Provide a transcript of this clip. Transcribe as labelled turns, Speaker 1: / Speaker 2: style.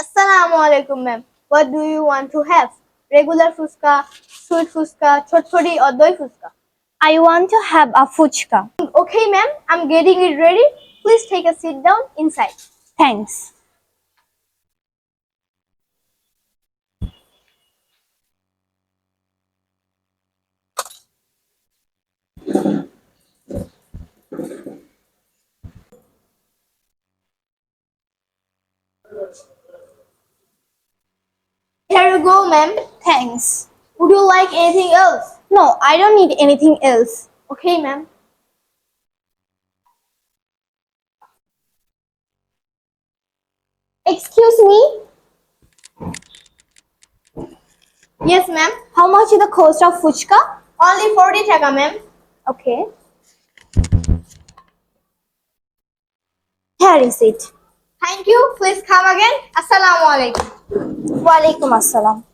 Speaker 1: Assalamu alaikum, ma'am. What do you want to have? Regular fuska, sweet fuska, chotpuri or doi fuska?
Speaker 2: I want to have a fuchka.
Speaker 1: Okay, ma'am. I'm getting it ready. Please take a seat down inside.
Speaker 2: Thanks.
Speaker 1: Here you go, ma'am.
Speaker 2: Thanks.
Speaker 1: Would you like anything else?
Speaker 2: No, I don't need anything else.
Speaker 1: Okay, ma'am.
Speaker 2: Excuse me,
Speaker 1: Yes, ma'am.
Speaker 2: how much is the cost of fuchka?
Speaker 1: Only 40 taka, ma'am.
Speaker 2: Okay. Here is it.
Speaker 1: Thank you. Please come again. Assalamu alaikum.
Speaker 2: Walaikum assalam.